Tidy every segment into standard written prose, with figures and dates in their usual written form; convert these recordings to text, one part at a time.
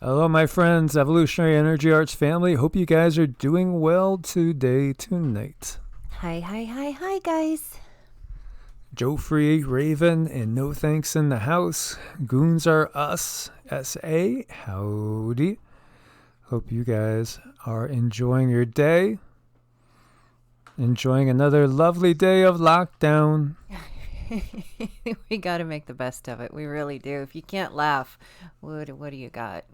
Hello, my friends, Evolutionary Energy Arts family. Hope you guys are doing well today, tonight. Hi, guys. Joe Free, Raven, and No Thanks in the house. Goons are us. S.A. Howdy. Hope you guys are enjoying your day. Enjoying another lovely day of lockdown. We got to make the best of it. We really do. If you can't laugh, what do you got?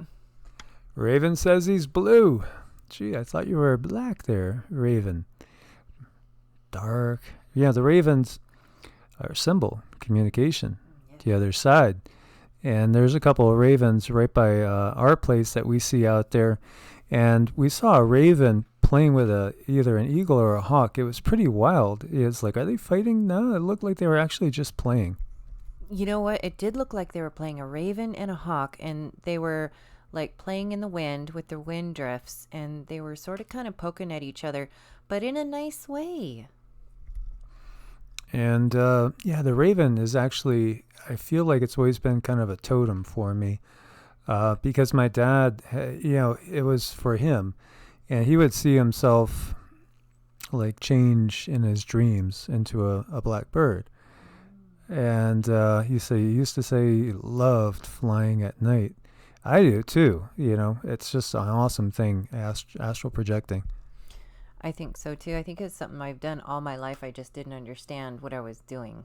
Raven says he's blue. Gee, I thought you were black there, Raven. Dark. Yeah, the ravens are symbol, communication, the other side. And there's a couple of ravens right by our place that we see out there. And we saw a raven playing with either an eagle or a hawk. It was pretty wild. It's like, are they fighting? No, it looked like they were actually just playing. You know what? It did look like they were playing a raven and a hawk, and they were like playing in the wind with their wind drifts, and they were sort of kind of poking at each other, but in a nice way. And the raven is actually, I feel like it's always been kind of a totem for me because my dad, it was for him. And he would see himself like change in his dreams into a black bird. And he used to say he loved flying at night. I do too. It's just an awesome thing, astral projecting. I think so too. I think it's something I've done all my life. I just didn't understand what I was doing.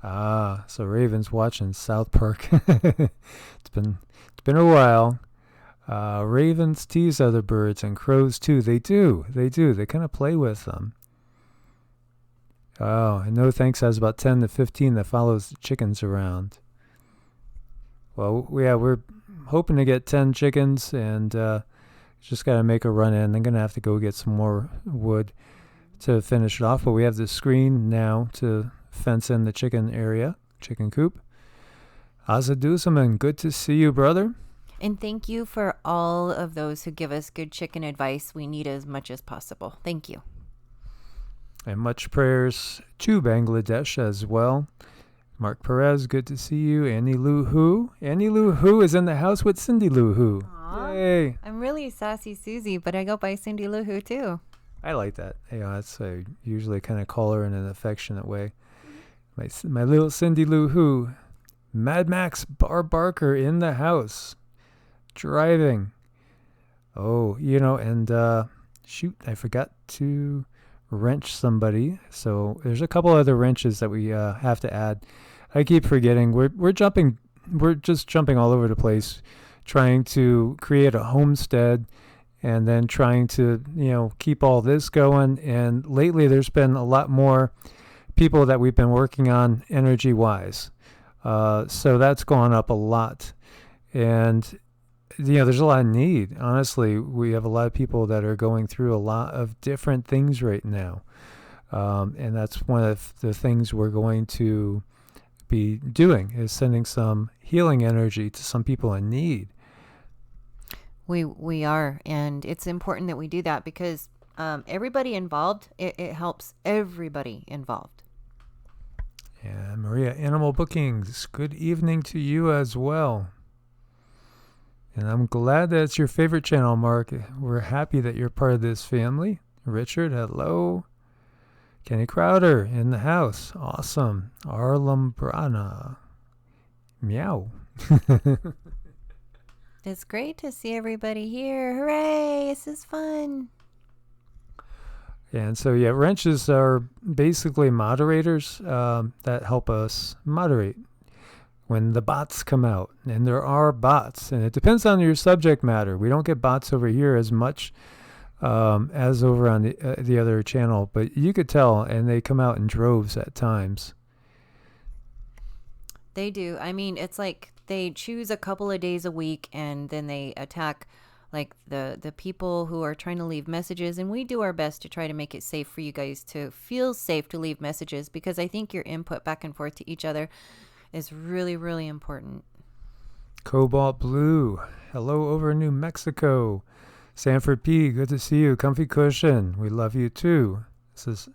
So Raven's watching South Park. It's been a while. Ravens tease other birds, and crows too. They do. They kind of play with them. Oh, and No Thanks has about 10 to 15 that follows the chickens around. Well, yeah, we're hoping to get 10 chickens, and just got to make a run in. I'm going to have to go get some more wood to finish it off, but we have the screen now to fence in the chicken area, chicken coop. Azadusaman, good to see you, brother. And thank you for all of those who give us good chicken advice. We need as much as possible. Thank you. And much prayers to Bangladesh as well. Mark Perez, good to see you. Annie Lou Who. Annie Lou Who is in the house with Cindy Lou Who. Yay. I'm really Sassy Susie, but I go by Cindy Lou Who too. I like that. That's usually kind of call her in an affectionate way. My little Cindy Lou Who. Mad Max Barker in the house. Driving. Oh, and shoot, I forgot to wrench somebody. So there's a couple other wrenches that we have to add. I keep forgetting. We're just jumping all over the place, trying to create a homestead, and then trying to keep all this going. And lately, there's been a lot more people that we've been working on energy wise. So that's gone up a lot, and there's a lot of need. Honestly, we have a lot of people that are going through a lot of different things right now. And that's one of the things we're going to be doing, is sending some healing energy to some people in need. We are, and it's important that we do that because everybody involved, it helps everybody involved. And Maria, Animal Bookings, good evening to you as well. And I'm glad that it's your favorite channel, Mark. We're happy that you're part of this family. Richard, hello. Kenny Crowder in the house. Awesome. Arlam Brana. Meow. It's great to see everybody here. Hooray! This is fun. And so, wrenches are basically moderators that help us moderate when the bots come out. And there are bots, and it depends on your subject matter. We don't get bots over here as much as over on the other channel, but you could tell, and they come out in droves at times. They do. I mean, it's like they choose a couple of days a week, and then they attack like the people who are trying to leave messages, and we do our best to try to make it safe for you guys to feel safe to leave messages, because I think your input back and forth to each other is really, really important. Cobalt Blue, hello over in New Mexico. Sanford P, good to see you. Comfy Cushion, we love you too. This is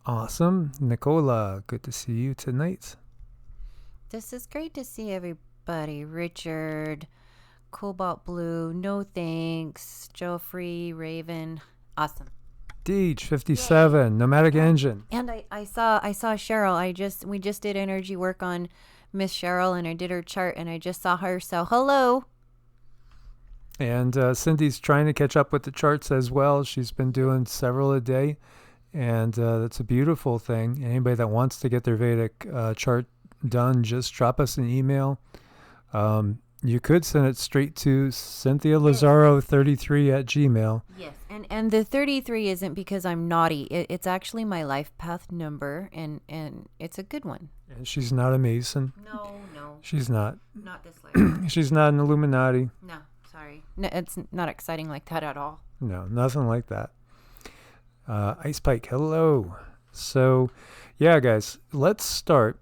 awesome. Nicola, good to see you tonight. This is great to see everybody. Richard, Cobalt Blue. No thanks. Joffrey, Raven. Awesome. Deej 57, Nomadic Engine. And I saw Cheryl. We just did energy work on Miss Cheryl, and I did her chart, and I just saw her. So hello. And Cindy's trying to catch up with the charts as well. She's been doing several a day, and that's a beautiful thing. Anybody that wants to get their Vedic chart done, just drop us an email. You could send it straight to CynthiaLazaro33@gmail. Yes, and the 33 isn't because I'm naughty. It's actually my life path number, and it's a good one. And she's not a Mason. No. She's not. Not this life. She's not an Illuminati. No, sorry. No, it's not exciting like that at all. No, nothing like that. Ice Pike, hello. So, yeah, guys, let's start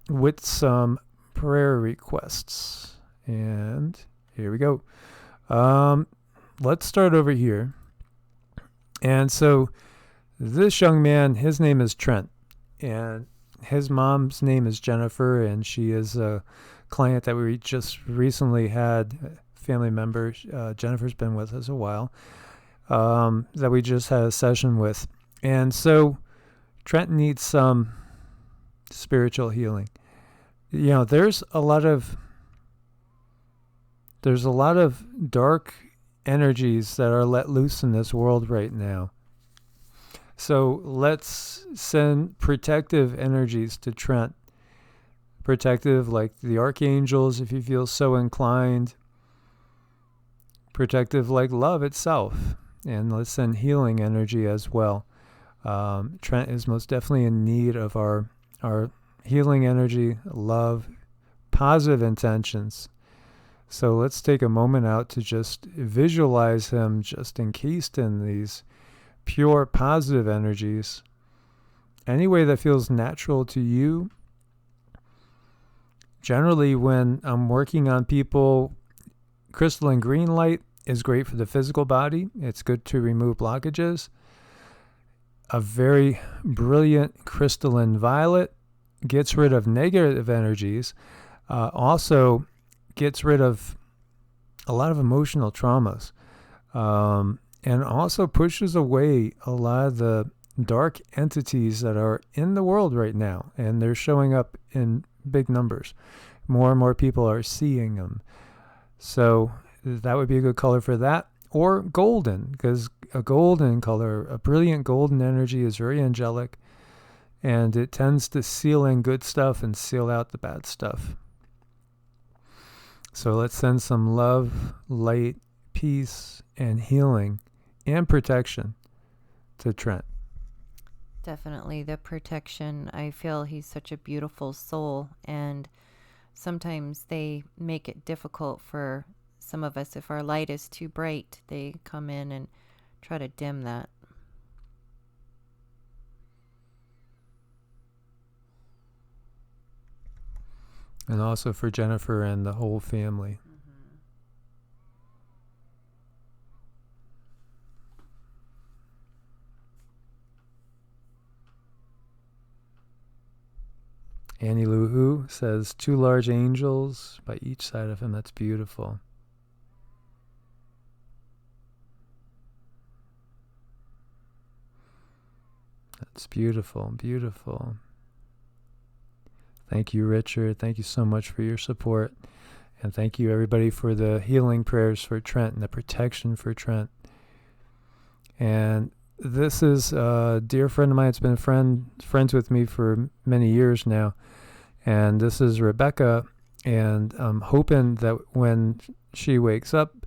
with some prayer requests. And here we go. Let's start over here. And so this young man, his name is Trent, and his mom's name is Jennifer, and she is a client that we just recently had, family member. Jennifer's been with us a while, that we just had a session with. And so Trent needs some spiritual healing. You know, there's a lot of dark energies that are let loose in this world right now. So let's send protective energies to Trent. Protective like the archangels, if you feel so inclined. Protective like love itself. And let's send healing energy as well. Trent is most definitely in need of our healing energy, love, positive intentions. So let's take a moment out to just visualize him just encased in these pure positive energies. Any way that feels natural to you. Generally, when I'm working on people, crystalline green light is great for the physical body. It's good to remove blockages. A very brilliant crystalline violet gets rid of negative energies. Also gets rid of a lot of emotional traumas, and also pushes away a lot of the dark entities that are in the world right now, and they're showing up in big numbers. More and more people are seeing them. So that would be a good color for that. Or golden, because a golden color, a brilliant golden energy is very angelic, and it tends to seal in good stuff and seal out the bad stuff. So let's send some love, light, peace, and healing and protection to Trent. Definitely the protection. I feel he's such a beautiful soul, and sometimes they make it difficult for some of us. If our light is too bright, they come in and try to dim that. And also for Jennifer and the whole family. Annie Lou Who says 2 large angels by each side of him. That's beautiful. That's beautiful, beautiful. Thank you, Richard. Thank you so much for your support. And thank you, everybody, for the healing prayers for Trent and the protection for Trent. And this is a dear friend of mine. It's been friends with me for many years now. And this is Rebecca. And I'm hoping that when she wakes up,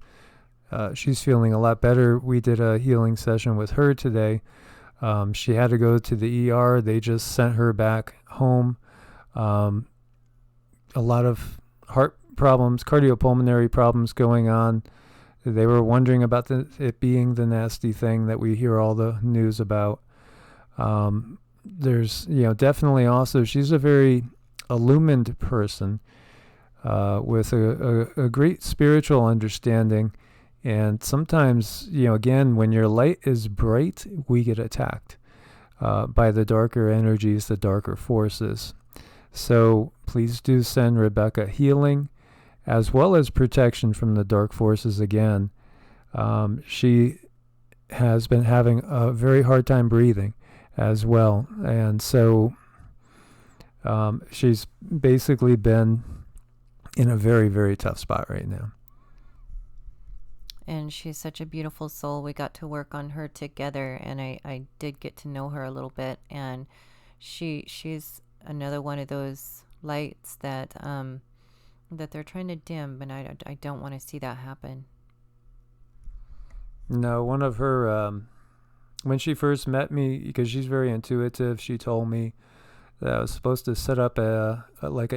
she's feeling a lot better. We did a healing session with her today. She had to go to the ER. They just sent her back home. A lot of heart problems, cardiopulmonary problems going on. They were wondering about it being the nasty thing that we hear all the news about. There's, definitely also, she's a very illumined person with a great spiritual understanding. And sometimes, again, when your light is bright, we get attacked by the darker energies, the darker forces. So please do send Rebecca healing as well as protection from the dark forces again. She has been having a very hard time breathing as well. And so she's basically been in a very, very tough spot right now. And she's such a beautiful soul. We got to work on her together, and I did get to know her a little bit. And she's another one of those lights that that they're trying to dim, and I don't want to see that happen. No, one of her, when she first met me, because she's very intuitive, she told me that I was supposed to set up a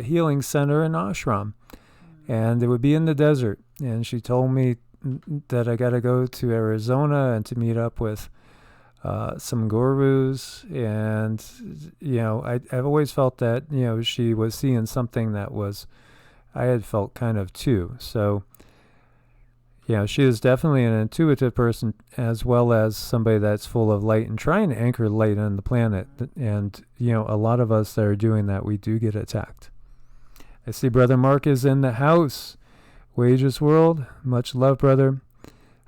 healing center, an ashram, and it would be in the desert. And she told me that I got to go to Arizona and to meet up with some gurus. And, I've always felt that, she was seeing something that I had felt kind of too. So, she is definitely an intuitive person, as well as somebody that's full of light and trying to anchor light on the planet. And, a lot of us that are doing that, we do get attacked. I see Brother Mark is in the house. Wages World, much love, brother.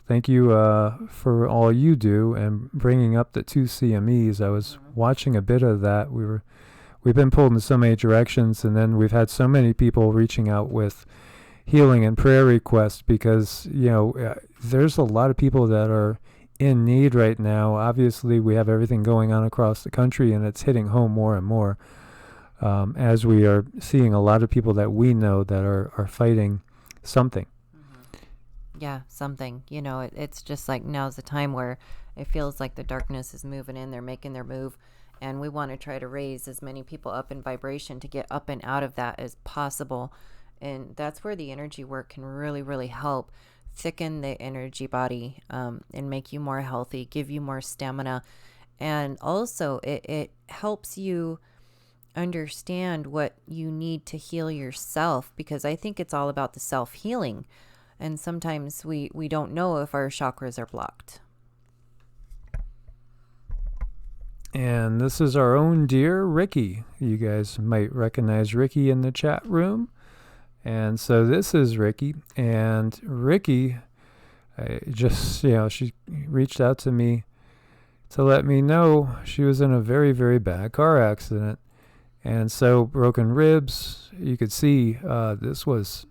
Thank you for all you do and bringing up the 2 CMEs. I was watching a bit of that. We've been pulled in so many directions, and then we've had so many people reaching out with healing and prayer requests because, there's a lot of people that are in need right now. Obviously, we have everything going on across the country, and it's hitting home more and more as we are seeing a lot of people that we know that are fighting something. Yeah, something. It's just like now's the time where it feels like the darkness is moving in. They're making their move. And we want to try to raise as many people up in vibration to get up and out of that as possible. And that's where the energy work can really, really help thicken the energy body and make you more healthy, give you more stamina. And also it helps you understand what you need to heal yourself, because I think it's all about the self-healing. And sometimes we don't know if our chakras are blocked. And this is our own dear Ricky. You guys might recognize Ricky in the chat room. And so this is Ricky. And Ricky, she reached out to me to let me know she was in a very, very bad car accident. And so broken ribs, you could see this was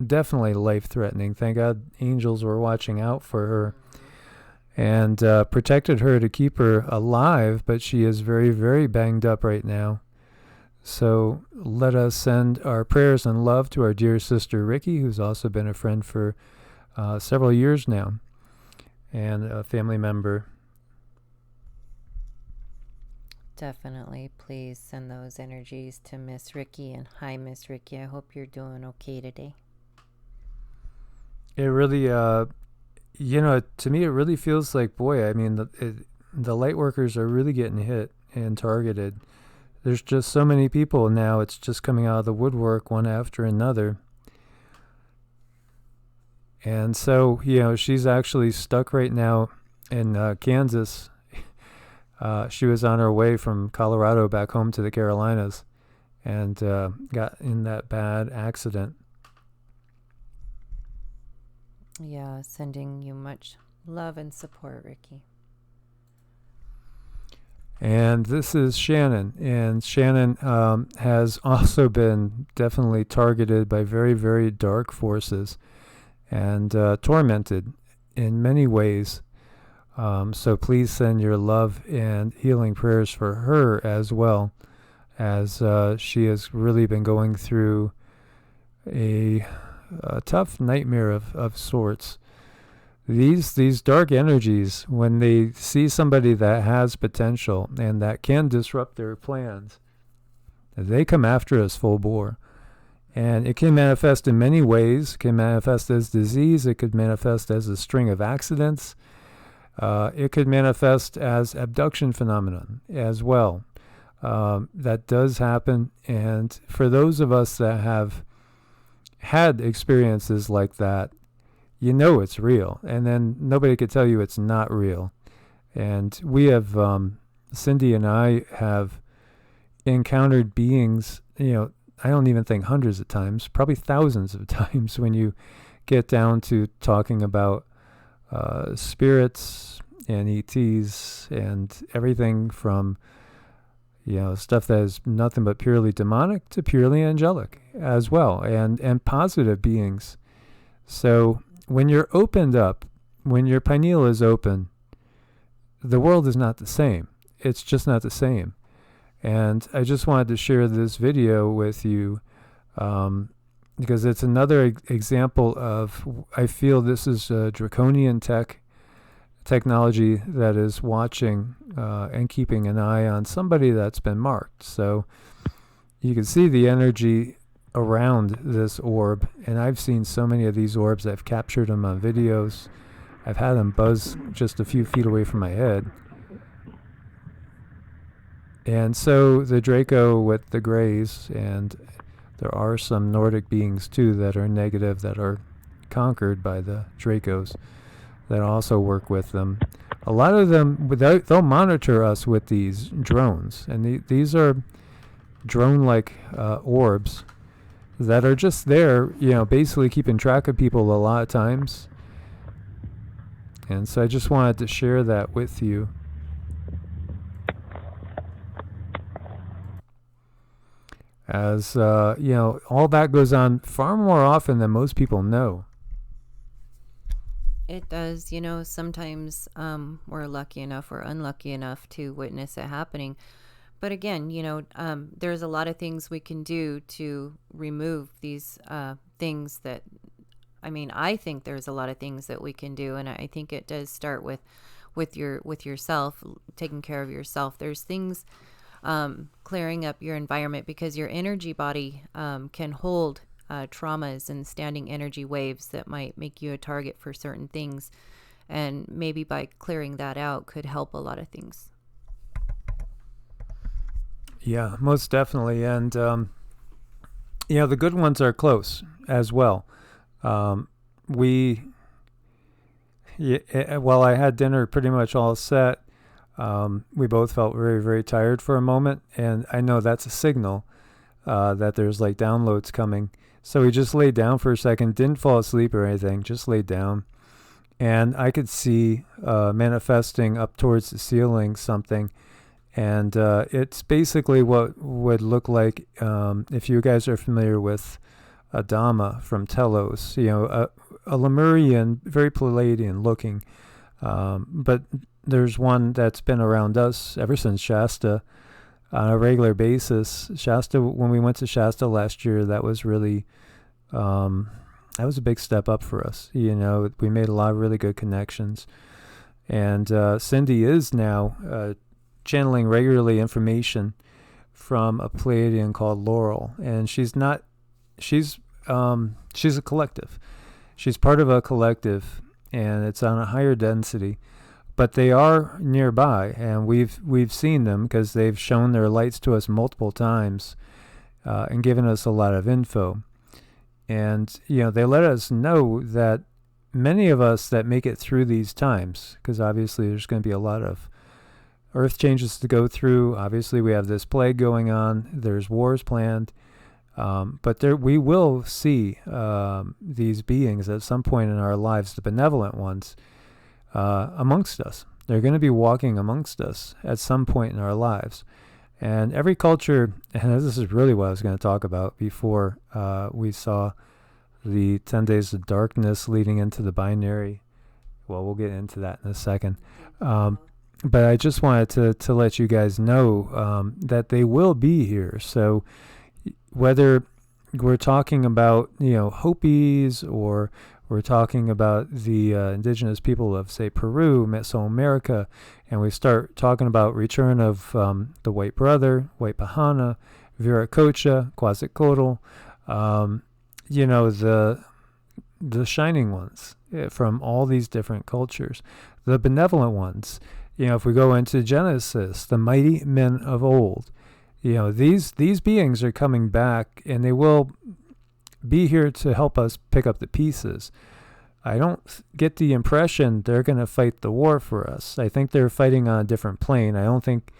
definitely life-threatening. Thank God angels were watching out for her and protected her to keep her alive, but she is very, very banged up right now. So let us send our prayers and love to our dear sister Ricky, who's also been a friend for several years now and a family member. Definitely. Please send those energies to Miss Ricky. And hi, Miss Ricky. I hope you're doing okay today. It really, to me, it really feels like, boy, I mean, the light workers are really getting hit and targeted. There's just so many people now. It's just coming out of the woodwork one after another. And so, she's actually stuck right now in Kansas. She was on her way from Colorado back home to the Carolinas and got in that bad accident. Yeah, sending you much love and support, Ricky. And this is Shannon. And Shannon has also been definitely targeted by very, very dark forces and tormented in many ways. So please send your love and healing prayers for her as well, as she has really been going through a tough nightmare of sorts. These dark energies, when they see somebody that has potential and that can disrupt their plans, they come after us full bore. And it can manifest in many ways. It can manifest as disease. It could manifest as a string of accidents. It could manifest as abduction phenomenon as well. That does happen. And for those of us that have had experiences like that, it's real. And then nobody could tell you it's not real. And we have, Cindy and I have encountered beings, I don't even think hundreds of times, probably thousands of times when you get down to talking about spirits and ETs and everything from, stuff that is nothing but purely demonic to purely angelic as well, and positive beings. So when you're opened up, when your pineal is open, the world is not the same. It's just not the same. And I just wanted to share this video with you because it's another example of, I feel this is a draconian technology that is watching and keeping an eye on somebody that's been marked. So you can see the energy around this orb, and I've seen so many of these orbs. I've captured them on videos. I've had them buzz just a few feet away from my head. And so the Draco with the grays, and there are some Nordic beings too that are negative, that are conquered by the Dracos, that also work with them. A lot of them, they'll monitor us with these drones. And these are drone-like orbs that are just there, basically keeping track of people a lot of times. And so I just wanted to share that with you. As, all that goes on far more often than most people know. It does. Sometimes we're lucky enough or unlucky enough to witness it happening. But again, there's a lot of things we can do to remove these things that, I think there's a lot of things that we can do. And I think it does start with yourself, taking care of yourself. There's things, clearing up your environment, because your energy body can hold traumas and standing energy waves that might make you a target for certain things. And maybe by clearing that out could help a lot of things. Yeah, most definitely. And, the good ones are close as well. While I had dinner pretty much all set, we both felt very, very tired for a moment. And I know that's a signal that there's like downloads coming. So we just laid down for a second, didn't fall asleep or anything, just laid down. And I could see manifesting up towards the ceiling something. And it's basically what would look like, if you guys are familiar with Adama from Telos, a Lemurian, very Pleiadian looking. But there's one that's been around us ever since Shasta on a regular basis. Shasta, when we went to Shasta last year, that was really, that was a big step up for us. We made a lot of really good connections. And Cindy is now channeling regularly information from a Pleiadian called Laurel. And she's a collective. She's part of a collective, and it's on a higher density. But they are nearby, and we've seen them because they've shown their lights to us multiple times and given us a lot of info. And, they let us know that many of us that make it through these times, because obviously there's going to be a lot of earth changes to go through. Obviously we have this plague going on. There's wars planned. But we will see these beings at some point in our lives, the benevolent ones, amongst us. They're going to be walking amongst us at some point in our lives. And every culture, and this is really what I was going to talk about before we saw the 10 days of darkness leading into the binary. Well, we'll get into that in a second. But I just wanted to let you guys know that they will be here. So whether we're talking about, Hopis, or we're talking about the indigenous people of, say, Peru, Mesoamerica, and we start talking about return of the White Brother, White Pahana, Viracocha, Quetzalcoatl, the shining ones from all these different cultures, the benevolent ones. If we go into Genesis, the mighty men of old, these beings are coming back, and they will be here to help us pick up the pieces. I don't get the impression they're going to fight the war for us. I think they're fighting on a different plane. I don't think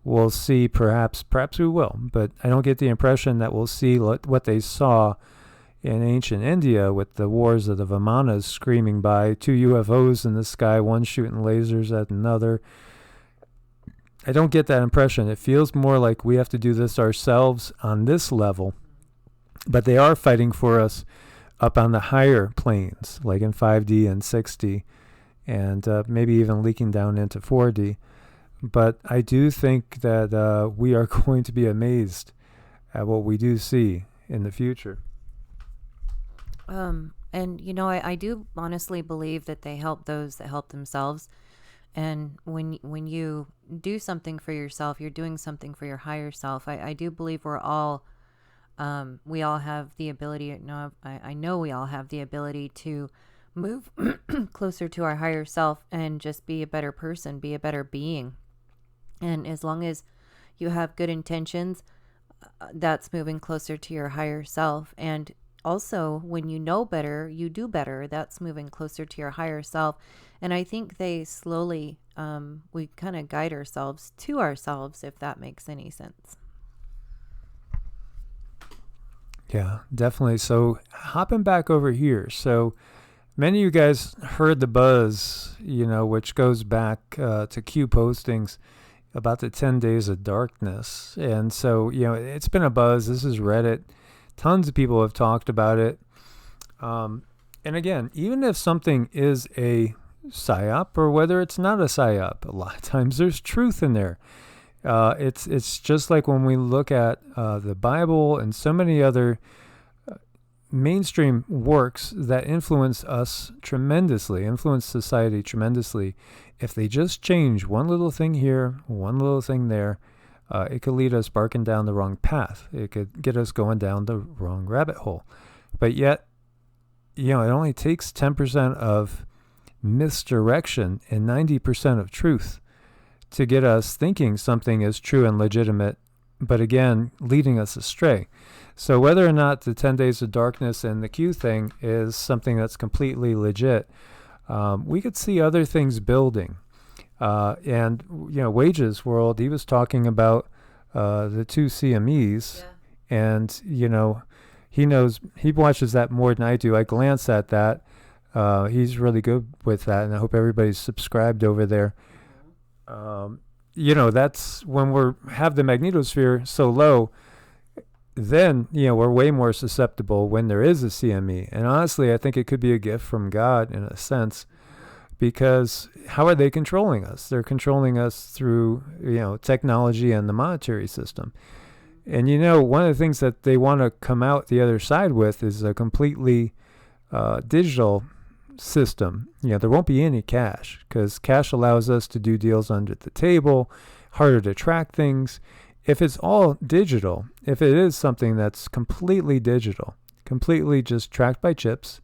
we'll see, perhaps we will, but I don't get the impression that we'll see what they saw in ancient India with the wars of the Vimanas screaming by, 2 UFOs in the sky, one shooting lasers at another. I don't get that impression. It feels more like we have to do this ourselves on this level, but they are fighting for us up on the higher planes, like in 5D and 6D, and maybe even leaking down into 4D. But I do think that we are going to be amazed at what we do see in the future. And I do honestly believe that they help those that help themselves. And when you do something for yourself, you're doing something for your higher self. I do believe we all have the ability. No, I know we all have the ability to move closer to our higher self and just be a better person, be a better being. And as long as you have good intentions, that's moving closer to your higher self. And also, when you know better, you do better. That's moving closer to your higher self. And I think they slowly, we kind of guide ourselves to ourselves, if that makes any sense. Yeah, definitely. So hopping back over here. So many of you guys heard the buzz, which goes back to Q postings about the 10 days of darkness. And so, it's been a buzz. This is Reddit. Tons of people have talked about it. And again, even if something is a psyop or whether it's not a psyop, a lot of times there's truth in there. It's just like when we look at the Bible and so many other mainstream works that influence us tremendously, influence society tremendously. If they just change one little thing here, one little thing there, it could lead us barking down the wrong path. It could get us going down the wrong rabbit hole. But yet, it only takes 10% of misdirection and 90% of truth to get us thinking something is true and legitimate, but again, leading us astray. So whether or not the 10 days of darkness and the Q thing is something that's completely legit, we could see other things building. And Wages World, he was talking about the 2 CMEs, and he watches that more than I do. I glance at that. He's really good with that, and I hope everybody's subscribed over there. That's when have the magnetosphere so low, then we're way more susceptible when there is a CME. And honestly, I think it could be a gift from God in a sense. Because how are they controlling us? They're controlling us through, technology and the monetary system. And, one of the things that they want to come out the other side with is a completely digital system. There won't be any cash because cash allows us to do deals under the table, harder to track things. If it's all digital, if it is something that's completely digital, completely just tracked by chips,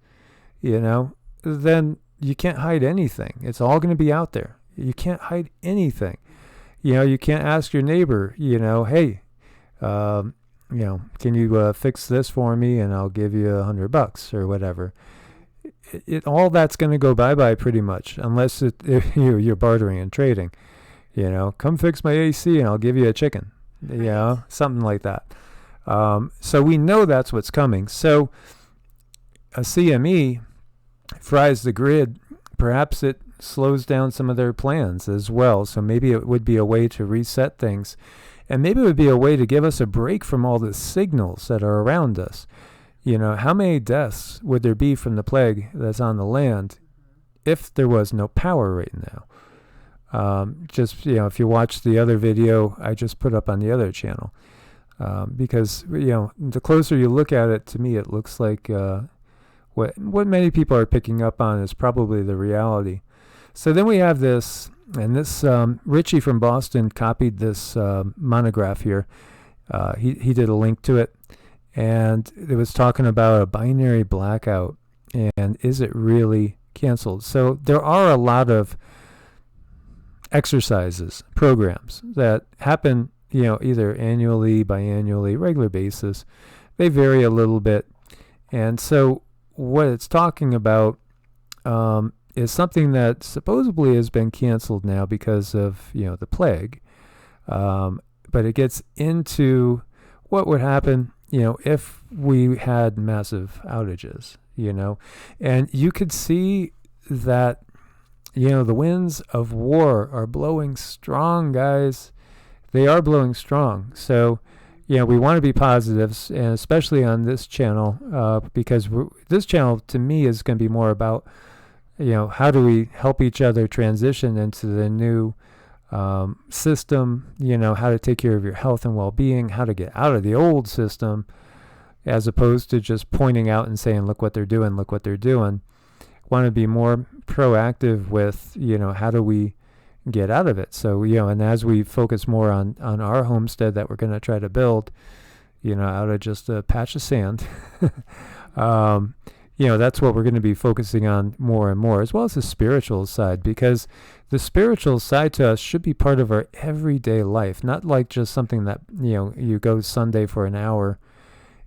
then you can't hide anything. It's all going to be out there. You can't hide anything. You can't ask your neighbor, hey, can you fix this for me and I'll give you $100 or whatever. All that's going to go bye-bye pretty much, unless you're bartering and trading. Come fix my AC and I'll give you a chicken. Something like that. So we know that's what's coming. So a CME fries the grid. Perhaps it slows down some of their plans as well. So maybe it would be a way to reset things. And maybe it would be a way to give us a break from all the signals that are around us. How many deaths would there be from the plague that's on the land if there was no power right now? If you watch the other video I just put up on the other channel. Because, the closer you look at it, to me, it looks like what many people are picking up on is probably the reality. So then we have this, and this Richie from Boston copied this monograph here. He did a link to it, and it was talking about a binary blackout, and is it really canceled? So there are a lot of exercises, programs that happen, either annually, biannually, regular basis. They vary a little bit, and so what it's talking about is something that supposedly has been canceled now because of the plague. But it gets into what would happen, if we had massive outages, and you could see that, the winds of war are blowing strong, guys. They are blowing strong. So, we want to be positives, and especially on this channel, because this channel to me is going to be more about, how do we help each other transition into the new system, how to take care of your health and well-being, how to get out of the old system, as opposed to just pointing out and saying, look what they're doing, look what they're doing. Want to be more proactive with, how do we get out of it? So, and as we focus more on our homestead that we're going to try to build, out of just a patch of sand, that's what we're going to be focusing on more and more, as well as the spiritual side, because the spiritual side to us should be part of our everyday life, not like just something that, you go Sunday for an hour,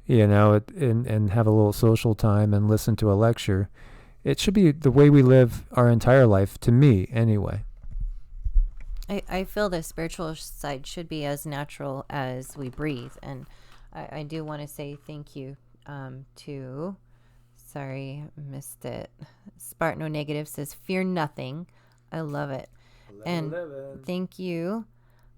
and have a little social time and listen to a lecture. It should be the way we live our entire life, to me anyway. I feel the spiritual side should be as natural as we breathe. And I do want to say thank you to, sorry, missed it. Spartano Negative says, fear nothing. I love it. 11. Thank you,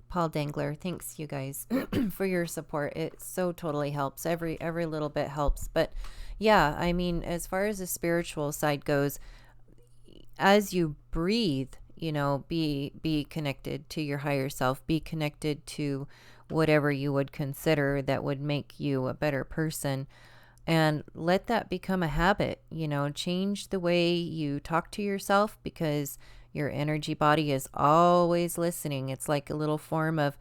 Paul Dangler. Thanks, you guys, for your support. It so totally helps. Every little bit helps. But yeah, I mean, as far as the spiritual side goes, as you breathe, be connected to your higher self, be connected to whatever you would consider that would make you a better person, and let that become a habit. Change the way you talk to yourself, because your energy body is always listening. It's like a little form of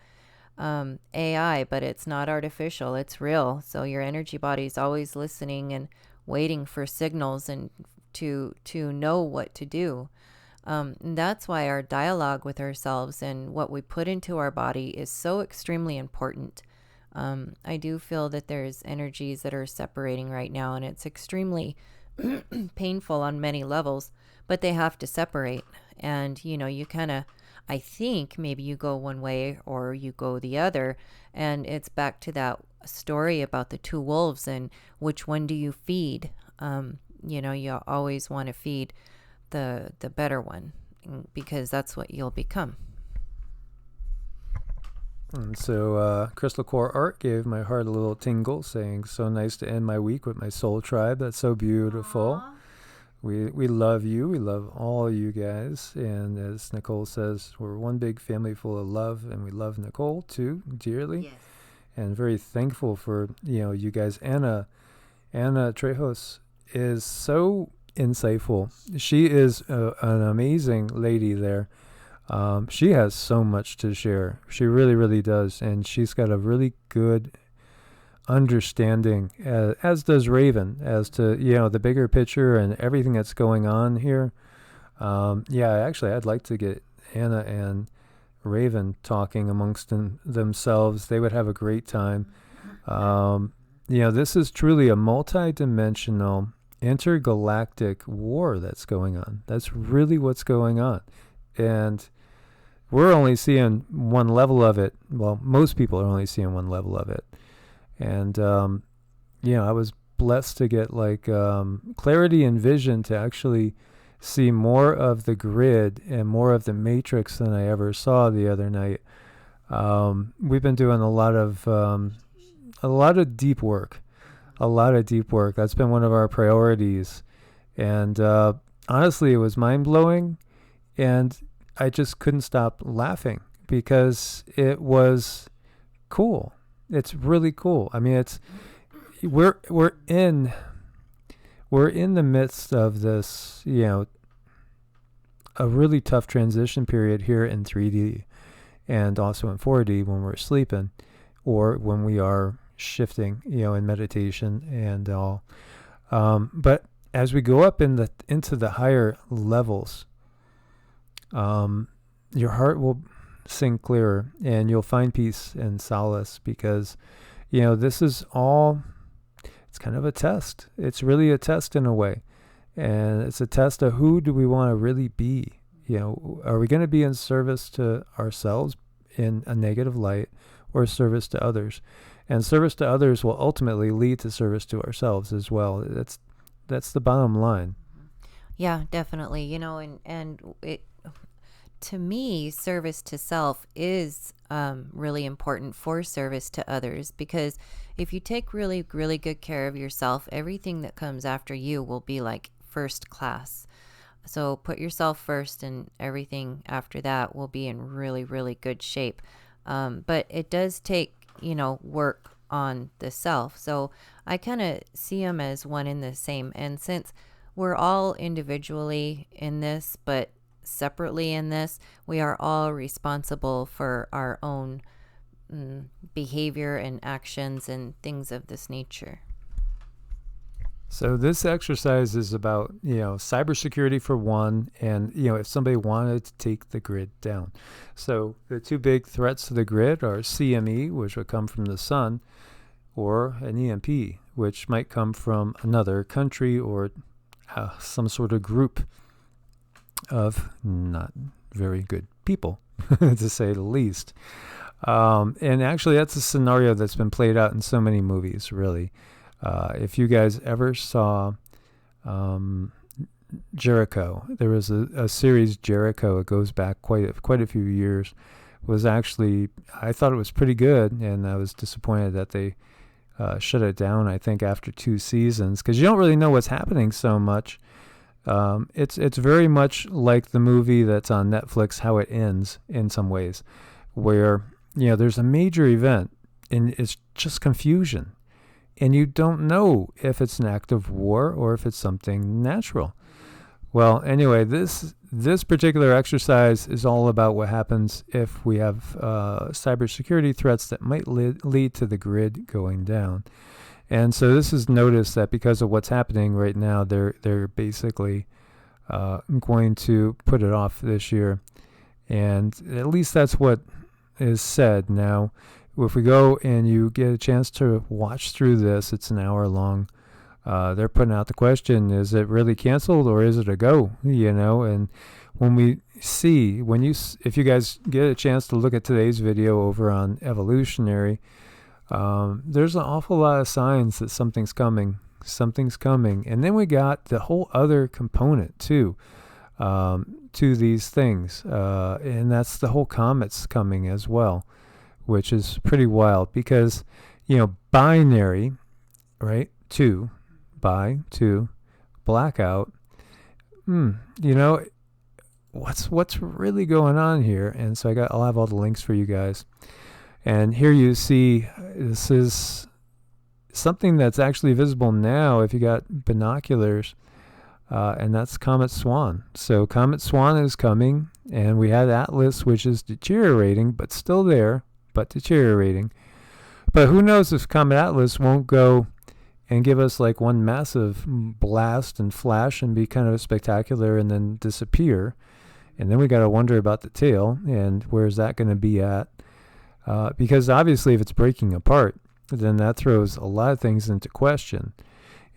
AI, but it's not artificial, it's real. So your energy body is always listening and waiting for signals and to know what to do. And that's why our dialogue with ourselves and what we put into our body is so extremely important. I do feel that there's energies that are separating right now, and it's extremely painful on many levels, but they have to separate. And, you kind of, I think maybe you go one way or you go the other, and it's back to that story about the two wolves and which one do you feed? You always want to feed the better one, because that's what you'll become. And so Crystal Core Art gave my heart a little tingle, saying, so nice to end my week with my soul tribe. That's so beautiful. Aww. We love you. We love all you guys. And as Nicole says, we're one big family full of love, and we love Nicole too dearly. Yes. And very thankful for, you guys. Anna Trejos is so insightful. She is an amazing lady there. She has so much to share. She really, really does. And she's got a really good understanding, as does Raven, as to, the bigger picture and everything that's going on here. Actually, I'd like to get Anna and Raven talking amongst themselves. They would have a great time. This is truly a multi-dimensional intergalactic war that's going on. That's really what's going on. And we're only seeing one level of it. Well, most people are only seeing one level of it. And, I was blessed to get clarity and vision to actually see more of the grid and more of the matrix than I ever saw the other night. We've been doing a lot of deep work. That's been one of our priorities. And honestly, it was mind-blowing. And I just couldn't stop laughing because it was cool. It's really cool. I mean, we're in the midst of this, a really tough transition period here in 3D and also in 4D when we're sleeping or when we are shifting, in meditation and all. But as we go up into the higher levels, your heart will sing clearer and you'll find peace and solace, because this is all, it's kind of a test. It's really a test in a way, and it's a test of who do we want to really be. Are we going to be in service to ourselves in a negative light or service to others. And service to others will ultimately lead to service to ourselves as well. That's the bottom line. Yeah, definitely. You know, and it, to me, service to self is really important for service to others, because if you take really, really good care of yourself, everything that comes after you will be like first class. So put yourself first, and everything after that will be in really, really good shape. But it does take, work on the self. So I kind of see them as one and the same. And since we're all individually in this, but separately in this, we are all responsible for our own behavior and actions and things of this nature. So this exercise is about, cybersecurity for one, and, if somebody wanted to take the grid down. So the two big threats to the grid are CME, which would come from the sun, or an EMP, which might come from another country or some sort of group of not very good people, to say the least. And actually, that's a scenario that's been played out in so many movies, really. If you guys ever saw Jericho, there was a series, Jericho. It goes back quite a few years. Was actually, I thought it was pretty good, and I was disappointed that they shut it down, I think, after 2 seasons, because you don't really know what's happening so much. It's very much like the movie that's on Netflix, How It Ends, in some ways, where there's a major event and it's just confusion, and you don't know if it's an act of war or if it's something natural. Well, anyway, this particular exercise is all about what happens if we have cybersecurity threats that might lead to the grid going down. And so this is notice that because of what's happening right now, they're basically going to put it off this year. And at least that's what is said. Now, if we go and you get a chance to watch through this, it's an hour long. They're putting out the question, is it really canceled or is it a go? And when we see, if you guys get a chance to look at today's video over on Evolutionary, there's an awful lot of signs that something's coming. And then we got the whole other component too, to these things. And that's the whole comets coming as well, which is pretty wild because, binary, right? 2, blackout. What's really going on here? And so I'll have all the links for you guys. And here you see, this is something that's actually visible now if you got binoculars, and that's Comet Swan. So Comet Swan is coming, and we had Atlas, which is deteriorating, but still there, but deteriorating. But who knows if Comet Atlas won't go and give us like one massive blast and flash and be kind of spectacular and then disappear. And then we got to wonder about the tail and where's that going to be at. Because obviously if it's breaking apart, then that throws a lot of things into question.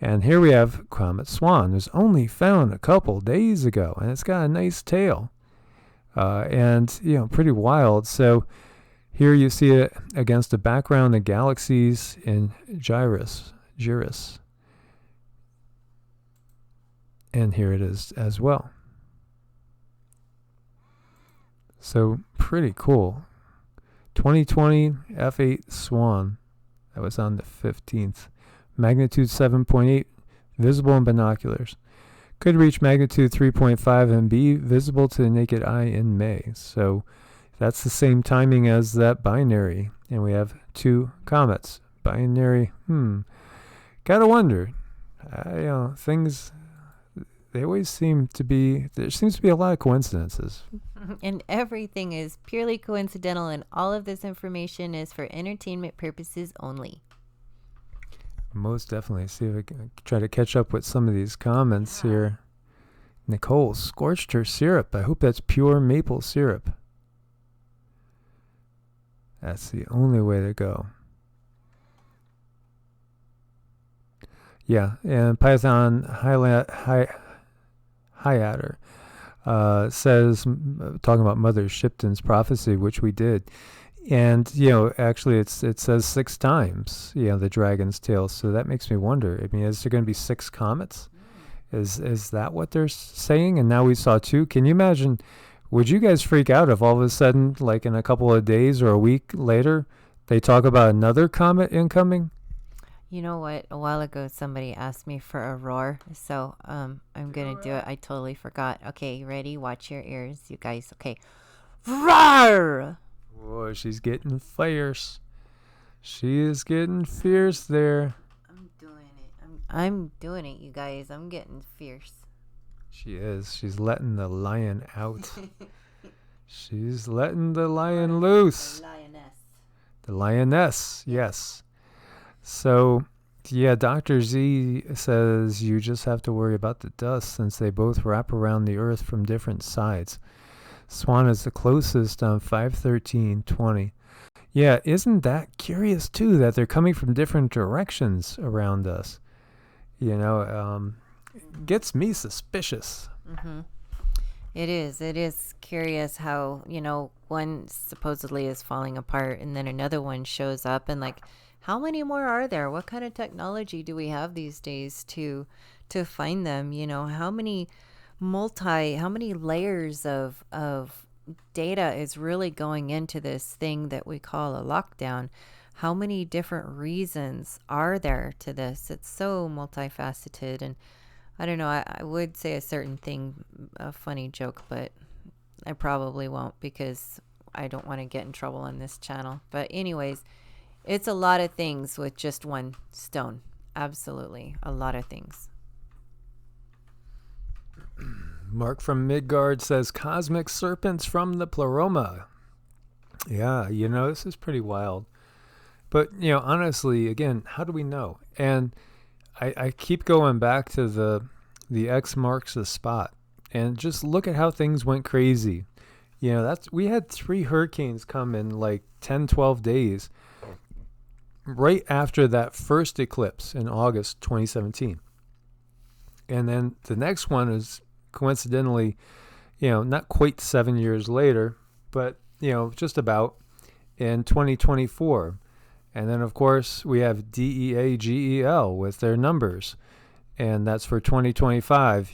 And here we have Comet Swan. It was only found a couple days ago, and it's got a nice tail. And, pretty wild. So here you see it against a background of galaxies in Gyrus. And here it is as well. So pretty cool. 2020 F8 Swan. That was on the 15th. Magnitude 7.8, visible in binoculars. Could reach magnitude 3.5 and be visible to the naked eye in May. So that's the same timing as that binary. And we have 2 comets. Binary, gotta wonder. Things, they always seem to be, there seems to be a lot of coincidences. And everything is purely coincidental, and all of this information is for entertainment purposes only. Most definitely. See if I can try to catch up with some of these comments here. Nicole scorched her syrup. I hope that's pure maple syrup. That's the only way to go. Yeah, and Python Hyatter. says, talking about Mother Shipton's prophecy, which we did. And, actually it says 6 times, the dragon's tail. So that makes me wonder, I mean, is there going to be 6 comets? Is that what they're saying? And now we saw 2. Can you imagine, would you guys freak out if all of a sudden, like in a couple of days or a week later, they talk about another comet incoming? You know what? A while ago, somebody asked me for a roar, so I'm gonna do it. I totally forgot. Okay, ready? Watch your ears, you guys. Okay, roar! Whoa, she's getting fierce. She is getting fierce there. I'm doing it. I'm doing it, you guys. I'm getting fierce. She is. She's letting the lion out. She's letting the lion loose. The lioness. The lioness, yes. So, Dr. Z says you just have to worry about the dust since they both wrap around the Earth from different sides. Swan is the closest on 5/13/20. Yeah, isn't that curious too that they're coming from different directions around us? Gets me suspicious. Mm-hmm. It is curious how, one supposedly is falling apart and then another one shows up, and like, how many more are there? What kind of technology do we have these days to find them? How many layers of data is really going into this thing that we call a lockdown? How many different reasons are there to this? It's so multifaceted, and I don't know. I would say a certain thing, a funny joke, but I probably won't because I don't want to get in trouble on this channel. But anyways, it's a lot of things with just one stone. Absolutely. A lot of things. Mark from Midgard says cosmic serpents from the pleroma. Yeah, this is pretty wild. But, honestly, again, how do we know? And I keep going back to the X marks the spot, and just look at how things went crazy. We had 3 hurricanes come in like 10, 12 days right after that first eclipse in August 2017. And then the next one is coincidentally, not quite 7 years later, but, just about in 2024. And then, of course, we have DEAGEL with their numbers, and that's for 2025.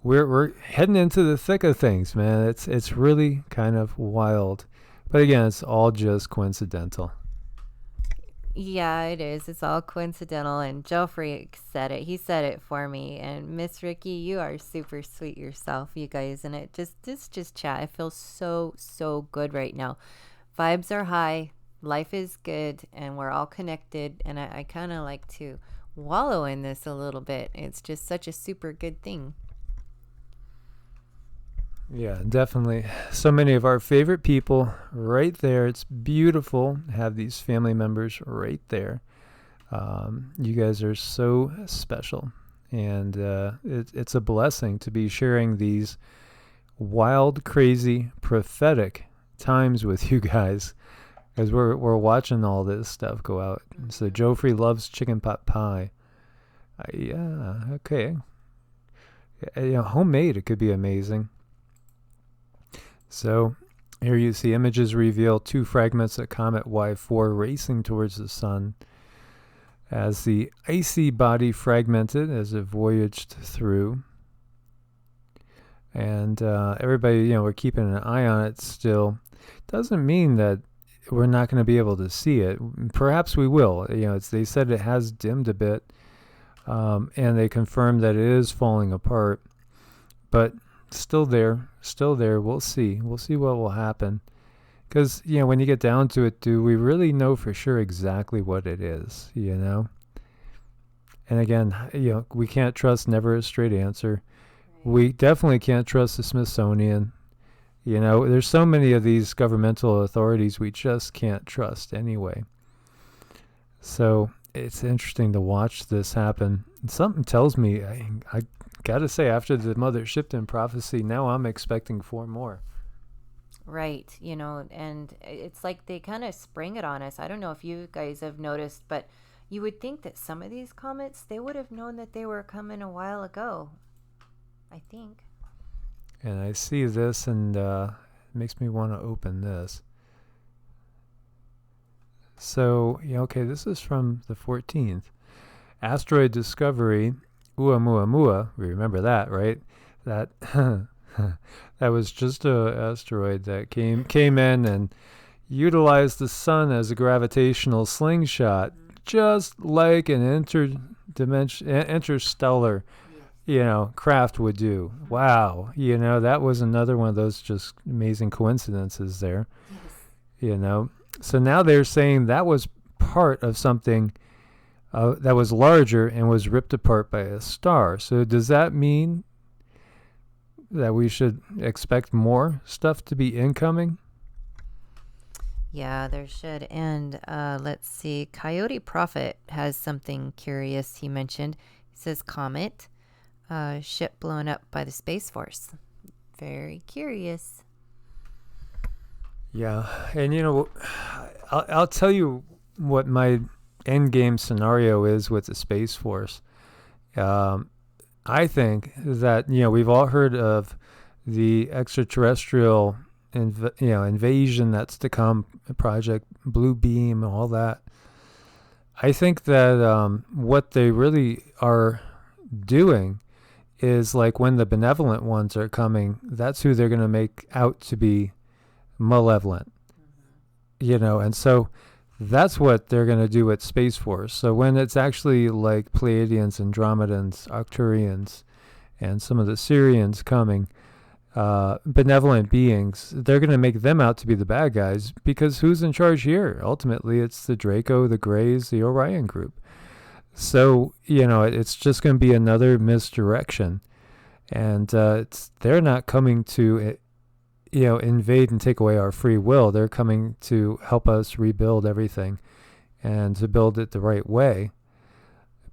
We're heading into the thick of things, man. It's really kind of wild, but again, it's all just coincidental. Yeah, it is. It's all coincidental, and Joffrey said it. He said it for me. And Miss Ricky, you are super sweet yourself, you guys. And it's just chat. I feel so good right now. Vibes are high. Life is good, and we're all connected, and I kind of like to wallow in this a little bit. It's just such a super good thing. Yeah, definitely. So many of our favorite people right there. It's beautiful to have these family members right there. You guys are so special, and it's a blessing to be sharing these wild, crazy, prophetic times with you guys. Because we're watching all this stuff go out. So Joffrey loves chicken pot pie. Yeah, okay. Homemade, it could be amazing. So here you see images reveal 2 fragments of Comet Y4 racing towards the sun as the icy body fragmented as it voyaged through. And everybody, we're keeping an eye on it still. Doesn't mean that we're not going to be able to see it. Perhaps we will. They said it has dimmed a bit, and they confirmed that it is falling apart, but still there. We'll see what will happen, because when you get down to it, do we really know for sure exactly what it is? And again, we can't trust never a straight answer. We definitely can't trust the Smithsonian. There's so many of these governmental authorities we just can't trust anyway. So it's interesting to watch this happen. Something tells me, I gotta say, after the Mother Shipton prophecy, now I'm expecting 4 more. Right, and it's like they kind of spring it on us. I don't know if you guys have noticed, but you would think that some of these comets, they would have known that they were coming a while ago. I think. And I see this, and it makes me want to open this. So, okay, this is from the 14th. Asteroid discovery, Oumuamua. We remember that, right? That that was just a asteroid that came in and utilized the sun as a gravitational slingshot, just like an interstellar, craft would do. Wow, that was another one of those just amazing coincidences there. Yes. So now they're saying that was part of something that was larger and was ripped apart by a star. So does that mean that we should expect more stuff to be incoming? Yeah, there should. And let's see. Coyote Prophet has something curious he mentioned. He says Comet, ship blown up by the Space Force. Very curious. Yeah, and I'll tell you what my end game scenario is with the Space Force. I think that we've all heard of the extraterrestrial invasion that's to come, Project Blue Beam, all that. I think that what they really are doing is like when the benevolent ones are coming, that's who they're going to make out to be malevolent. And so that's what they're going to do with Space Force. So when it's actually like Pleiadians, Andromedans, Arcturians, and some of the Syrians coming, benevolent beings, they're going to make them out to be the bad guys, because who's in charge here? Ultimately, it's the Draco, the Greys, the Orion group. So, it's just going to be another misdirection. And they're not coming to invade and take away our free will. They're coming to help us rebuild everything and to build it the right way.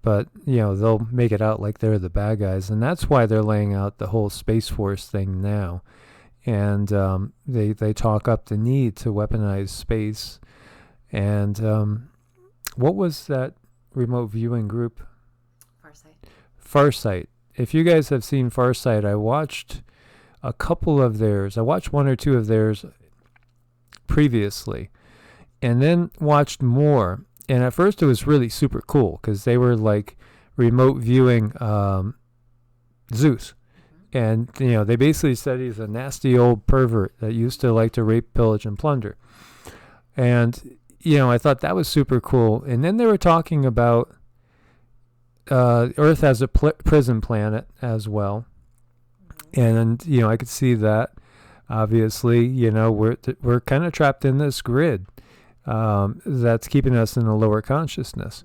But, they'll make it out like they're the bad guys. And that's why they're laying out the whole Space Force thing now. And they talk up the need to weaponize space. And what was that remote viewing group? Farsight. If you guys have seen Farsight, I watched a couple of theirs. I watched one or two of theirs previously, and then watched more. And at first it was really super cool because they were like remote viewing Zeus. And, they basically said he's a nasty old pervert that used to like to rape, pillage, and plunder. And, I thought that was super cool. And then they were talking about Earth as a prison planet as well. And, I could see that, obviously, we're kind of trapped in this grid that's keeping us in a lower consciousness.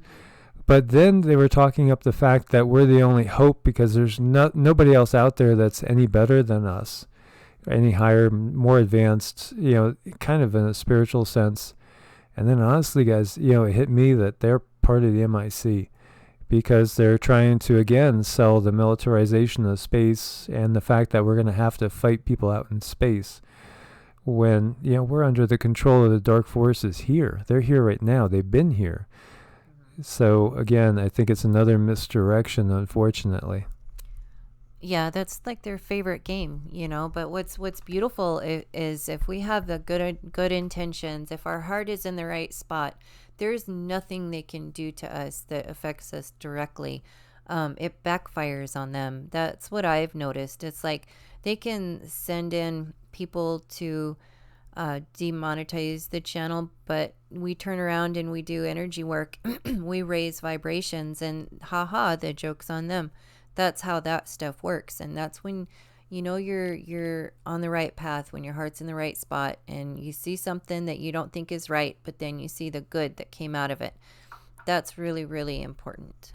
But then they were talking up the fact that we're the only hope because there's nobody else out there that's any better than us, any higher, more advanced, kind of in a spiritual sense. And then honestly, guys, it hit me that they're part of the MIC. Because they're trying to, again, sell the militarization of space and the fact that we're going to have to fight people out in space when, we're under the control of the dark forces here. They're here right now. They've been here. So, again, I think it's another misdirection, unfortunately. Yeah, that's like their favorite game, But what's beautiful is if we have the good intentions, if our heart is in the right spot, there's nothing they can do to us that affects us directly. It backfires on them. That's what I've noticed. It's like they can send in people to demonetize the channel, but we turn around and we do energy work. We raise vibrations, and the joke's on them. That's how that stuff works. And that's when you're on the right path, when your heart's in the right spot and you see something that you don't think is right, but then you see the good that came out of it. That's really, really important.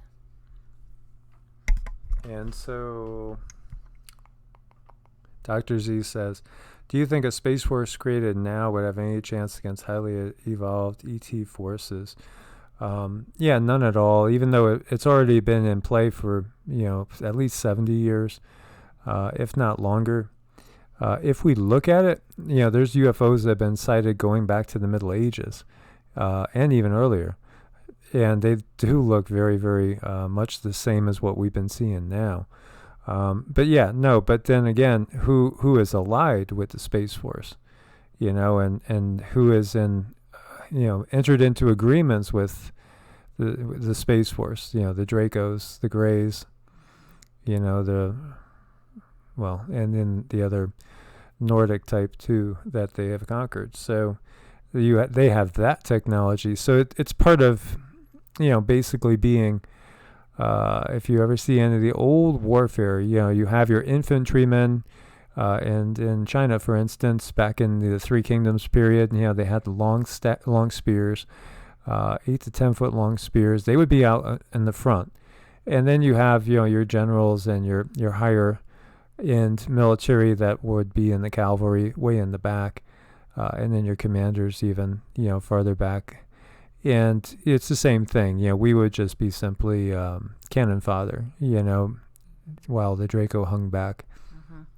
And so Dr. Z says, do you think a Space Force created now would have any chance against highly evolved ET forces? Yeah, none at all, even though it's already been in play for, at least 70 years. If not longer. If we look at it, there's UFOs that have been sighted going back to the Middle Ages and even earlier. And they do look very, very much the same as what we've been seeing now. But yeah, no. But then again, who is allied with the Space Force, and who is entered into agreements with the Space Force, the Dracos, the Greys, and then the other Nordic type too that they have conquered. So they have that technology. So it's part of, basically being. If you ever see any of the old warfare, you have your infantrymen, and in China, for instance, back in the Three Kingdoms period, they had the long spears, 8 to 10 foot long spears. They would be out in the front, and then you have your generals and your higher end military that would be in the cavalry, way in the back, and then your commanders even farther back. And it's the same thing. We would just be simply cannon fodder, while the Draco hung back.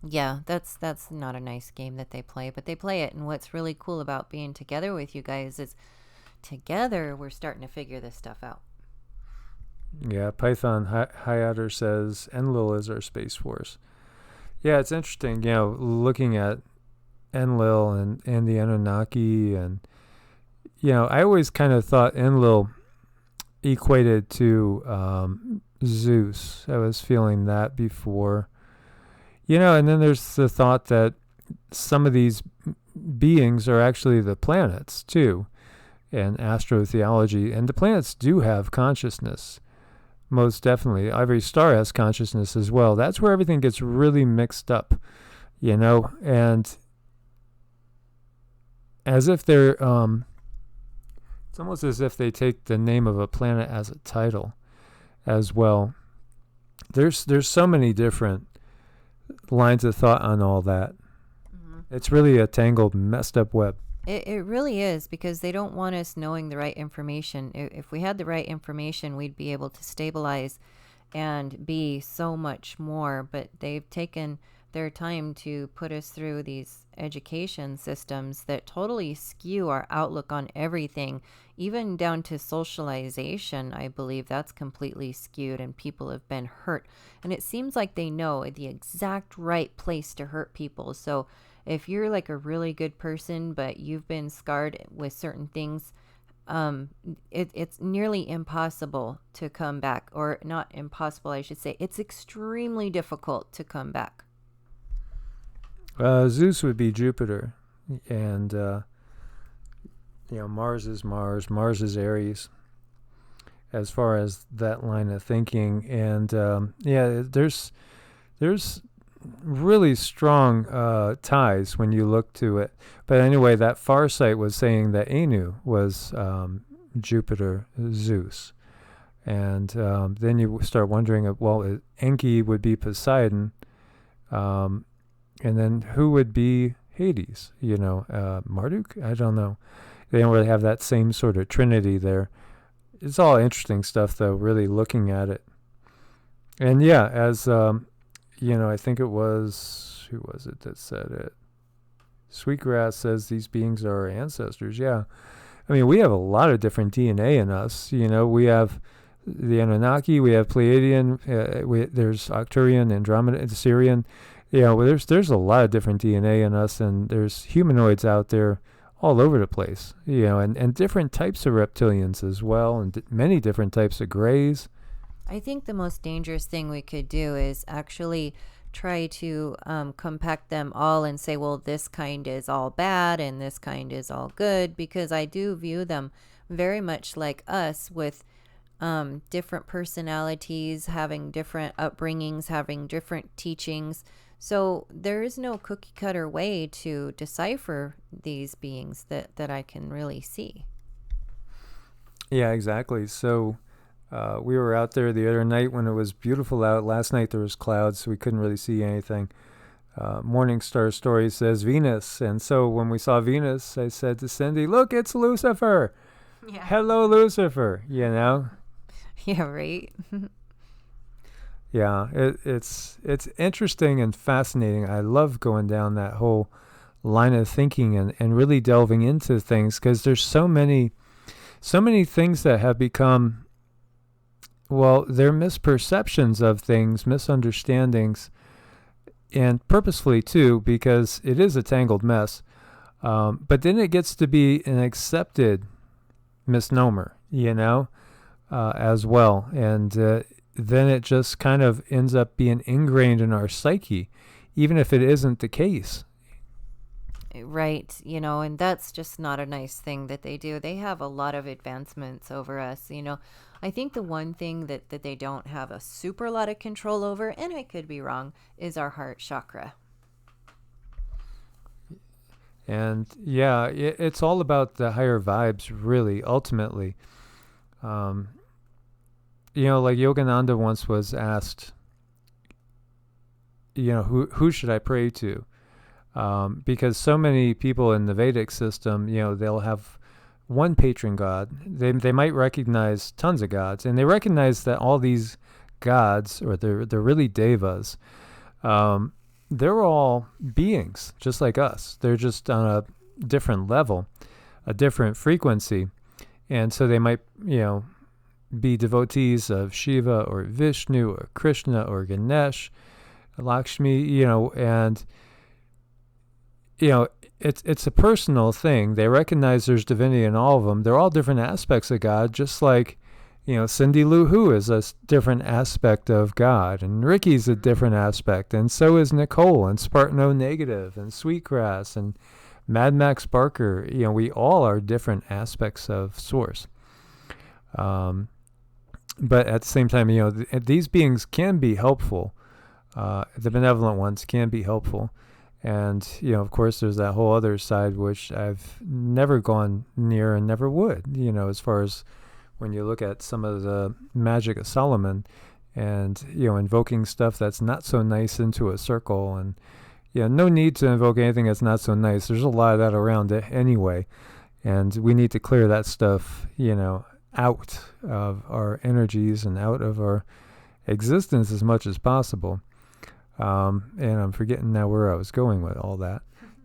Yeah, that's not a nice game that they play, but they play it. And what's really cool about being together with you guys is together we're starting to figure this stuff out. Yeah, Python Hayater says Enlil is our Space Force. Yeah, it's interesting, looking at Enlil and the Anunnaki, and I always kind of thought Enlil equated to Zeus. I was feeling that before. And then there's the thought that some of these beings are actually the planets, too, and astrotheology. And the planets do have consciousness, most definitely. Every star has consciousness as well. That's where everything gets really mixed up, and as if they're... it's almost as if they take the name of a planet as a title as well. There's so many different lines of thought on all that. Mm-hmm. It's really a tangled, messed up web. It really is, because they don't want us knowing the right information. If we had the right information, we'd be able to stabilize and be so much more. But they've taken their time to put us through these education systems that totally skew our outlook on everything, even down to socialization. I believe that's completely skewed, and people have been hurt. And it seems like they know the exact right place to hurt people. So if you're like a really good person, but you've been scarred with certain things, it's nearly impossible to come back. Or not impossible, I should say. It's extremely difficult to come back. Zeus would be Jupiter, and Mars is Mars. Mars is Aries, as far as that line of thinking. And there's really strong ties when you look to it. But anyway, that far sight was saying that Anu was Jupiter, Zeus, and then you start wondering, well, Enki would be Poseidon. And then who would be Hades? Marduk? I don't know. They don't really have that same sort of trinity there. It's all interesting stuff, though, really looking at it. And yeah, as, I think it was, who was it that said it? Sweetgrass says these beings are our ancestors. Yeah. I mean, we have a lot of different DNA in us. We have the Anunnaki, we have Pleiadian, there's Arcturian, Andromeda, Sirian. There's a lot of different DNA in us, and there's humanoids out there all over the place, and different types of reptilians as well, and many different types of grays. I think the most dangerous thing we could do is actually try to compact them all and say, well, this kind is all bad and this kind is all good, because I do view them very much like us, with different personalities, having different upbringings, having different teachings. So there is no cookie cutter way to decipher these beings that I can really see. Yeah, exactly. So we were out there the other night when it was beautiful out. Last night there was clouds, so we couldn't really see anything. Morningstar Story says Venus. And so when we saw Venus, I said to Cindy, look, it's Lucifer. Yeah. Hello, Lucifer, Yeah, right. Yeah, it's interesting and fascinating. I love going down that whole line of thinking and really delving into things, because there's so many things that have become Well, they're misperceptions of things, misunderstandings, and purposefully too, because it is a tangled mess. But then it gets to be an accepted misnomer, as well. And then it just kind of ends up being ingrained in our psyche, even if it isn't the case. Right, and that's just not a nice thing that they do. They have a lot of advancements over us. I think the one thing that they don't have a super lot of control over, and I could be wrong, is our heart chakra. And yeah, it's all about the higher vibes, really, ultimately. Um, like Yogananda once was asked, who should I pray to? Because so many people in the Vedic system, they'll have one patron god. They might recognize tons of gods, and they recognize that all these gods, or they're really devas, they're all beings just like us. They're just on a different level, a different frequency, and so they might, be devotees of Shiva or Vishnu or Krishna or Ganesh, Lakshmi, and it's a personal thing. They recognize there's divinity in all of them. They're all different aspects of God, just like, Cindy Lou Who is a different aspect of God, and Ricky's a different aspect, and so is Nicole, and Spartan O Negative, and Sweetgrass, and Mad Max Barker. We all are different aspects of Source. But at the same time, these beings can be helpful. The benevolent ones can be helpful. And, of course, there's that whole other side, which I've never gone near and never would, as far as when you look at some of the magic of Solomon and, invoking stuff that's not so nice into a circle. And, no need to invoke anything that's not so nice. There's a lot of that around it anyway. And we need to clear that stuff, out of our energies and out of our existence as much as possible. And I'm forgetting now where I was going with all that.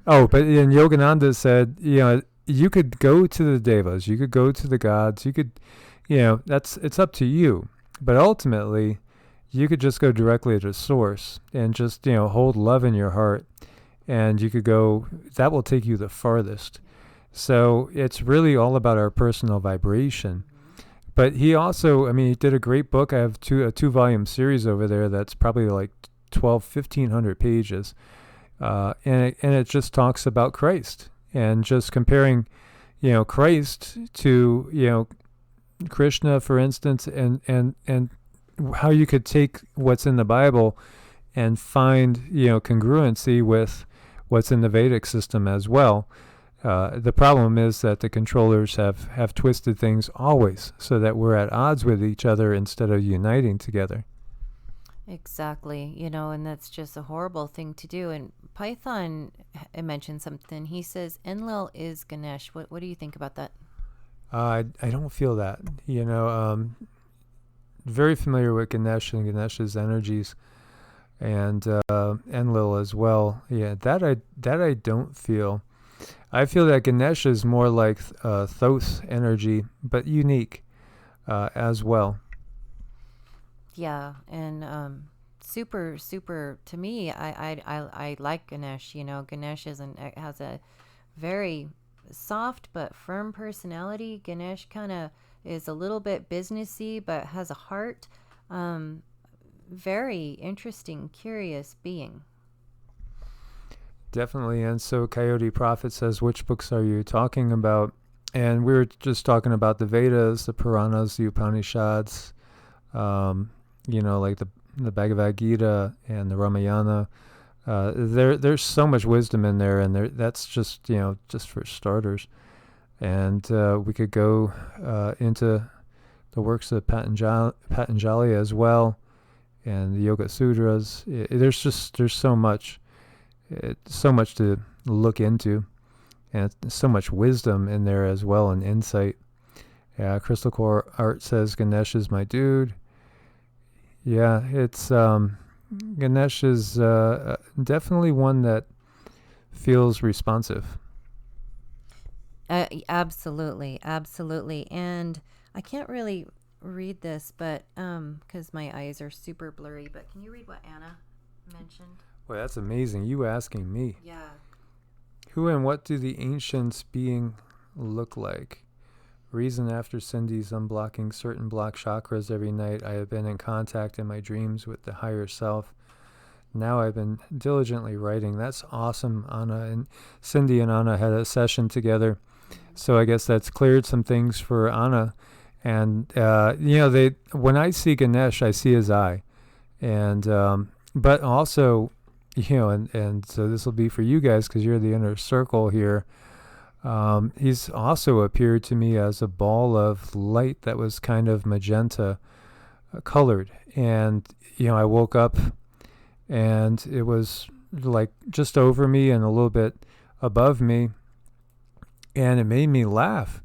Oh, but then Yogananda said, you could go to the devas, you could go to the gods, you could, it's up to you. But ultimately, you could just go directly to Source and just, hold love in your heart. And you could go, that will take you the farthest. So it's really all about our personal vibration. But he also, he did a great book. I have a 2-volume series over there that's probably like 1,500 pages. And it just talks about Christ and just comparing, Christ to, Krishna, for instance, and how you could take what's in the Bible and find, congruency with what's in the Vedic system as well. The problem is that the controllers have twisted things always so that we're at odds with each other instead of uniting together. Exactly, and that's just a horrible thing to do. And Python mentioned something. He says Enlil is Ganesh. What do you think about that? I don't feel that. Very familiar with Ganesh and Ganesh's energies, and Enlil as well. Yeah, that I don't feel. I feel that Ganesh is more like Thoth energy, but unique as well. Yeah, and super, super. To me, I like Ganesh. Ganesh has a very soft but firm personality. Ganesh kind of is a little bit businessy, but has a heart. Very interesting, curious being. Definitely. And so Coyote Prophet says, which books are you talking about? And we were just talking about the Vedas, the Puranas, the Upanishads, like the Bhagavad Gita and the Ramayana. There's so much wisdom in there, and that's just, just for starters. And we could go into the works of Patanjali as well, and the Yoga Sutras. There's so much. So much to look into, and so much wisdom in there as well, and insight. Yeah, Crystal Core Art says Ganesh is my dude. Yeah, it's Ganesh is definitely one that feels responsive. Absolutely, absolutely. And I can't really read this, but because my eyes are super blurry. But can you read what Anna mentioned? Well, that's amazing. You asking me. Yeah. Who and what do the ancients being look like? Reason after Cindy's unblocking certain block chakras every night, I have been in contact in my dreams with the higher self. Now I've been diligently writing. That's awesome. Anna and Cindy and Anna had a session together. So I guess that's cleared some things for Anna. And, when I see Ganesh, I see his eye. And, but also, and so this will be for you guys because you're the inner circle here. He's also appeared to me as a ball of light that was kind of magenta colored. And, I woke up and it was like just over me and a little bit above me. And it made me laugh.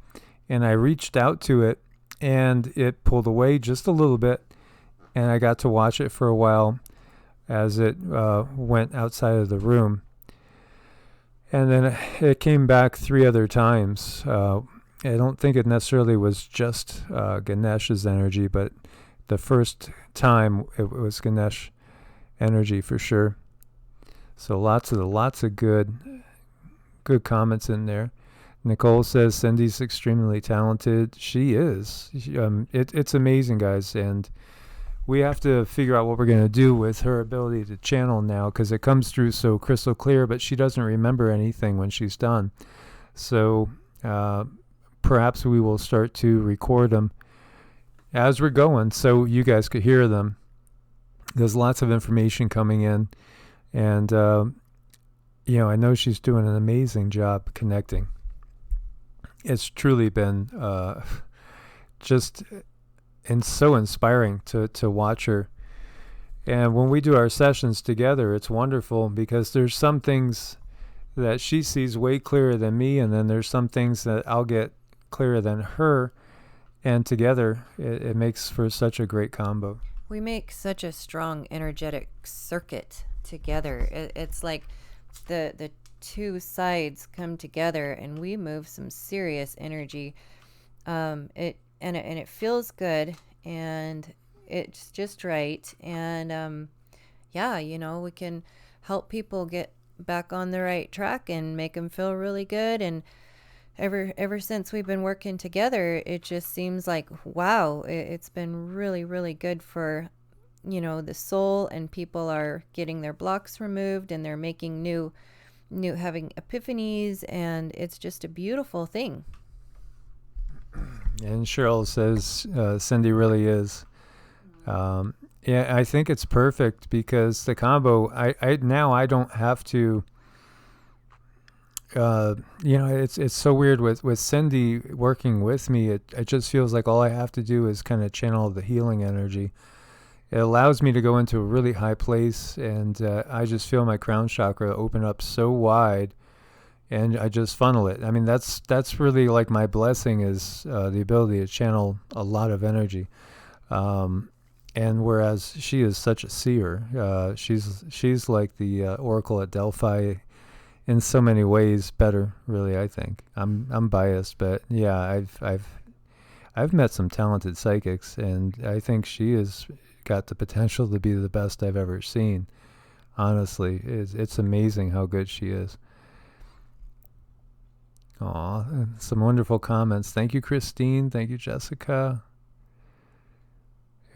And I reached out to it and it pulled away just a little bit. And I got to watch it for a while as it went outside of the room. And then it came back 3 other times. I don't think it necessarily was just Ganesh's energy, but the first time it was Ganesh energy for sure. So lots of good comments in there. Nicole says Cindy's extremely talented. She is. It's amazing, guys, and we have to figure out what we're going to do with her ability to channel now because it comes through so crystal clear, but she doesn't remember anything when she's done. So perhaps we will start to record them as we're going so you guys could hear them. There's lots of information coming in, and I know she's doing an amazing job connecting. It's truly been just and so inspiring to watch her. And when we do our sessions together, it's wonderful because there's some things that she sees way clearer than me, and then there's some things that I'll get clearer than her, and together it makes for such a great combo. We make such a strong energetic circuit together. It's like the two sides come together and we move some serious energy. It feels good and it's just right. And we can help people get back on the right track and make them feel really good. And ever since we've been working together, it just seems like, wow, it's been really, really good for, the soul, and people are getting their blocks removed and they're making new having epiphanies, and it's just a beautiful thing. And Cheryl says Cindy really is. I think it's perfect because the combo, I don't have to, it's so weird with Cindy working with me. It just feels like all I have to do is kind of channel the healing energy. It allows me to go into a really high place, and I just feel my crown chakra open up so wide, and I just funnel it. I mean, that's really like my blessing is the ability to channel a lot of energy. And whereas she is such a seer, she's like the oracle at Delphi in so many ways better, really. I think I'm biased, but yeah, I've met some talented psychics, and I think she has got the potential to be the best I've ever seen. Honestly, it's amazing how good she is. Aw, some wonderful comments. Thank you, Christine. Thank you, Jessica.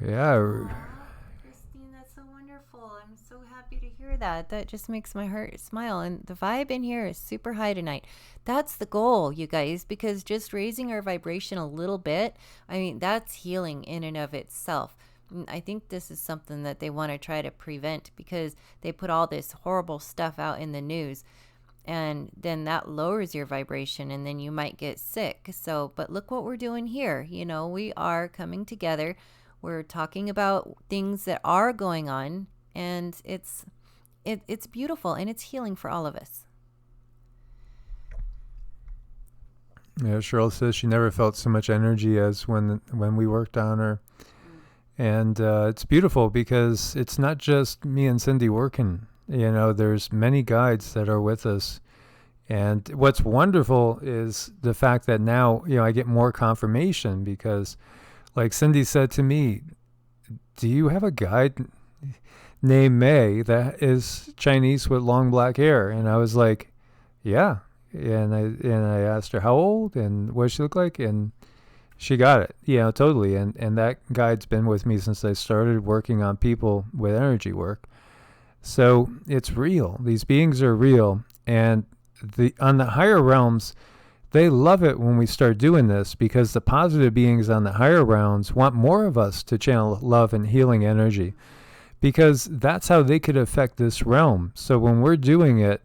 Yeah. Christine, that's so wonderful. I'm so happy to hear that. That just makes my heart smile. And the vibe in here is super high tonight. That's the goal, you guys, because just raising our vibration a little bit, I mean, that's healing in and of itself. I think this is something that they want to try to prevent because they put all this horrible stuff out in the news, and then that lowers your vibration and then you might get sick. So, but look what we're doing here. We are coming together. We're talking about things that are going on, and it's beautiful and it's healing for all of us. Yeah, Cheryl says she never felt so much energy as when we worked on her. And it's beautiful because it's not just me and Cindy working. There's many guides that are with us. And what's wonderful is the fact that now, I get more confirmation because like Cindy said to me, do you have a guide named May that is Chinese with long black hair? And I was like, yeah. And I asked her how old and what she looked like, and she got it. Yeah, totally. And that guide's been with me since I started working on people with energy work. So it's real. These beings are real. And on the higher realms, they love it when we start doing this, because the positive beings on the higher realms want more of us to channel love and healing energy, because that's how they could affect this realm. So when we're doing it,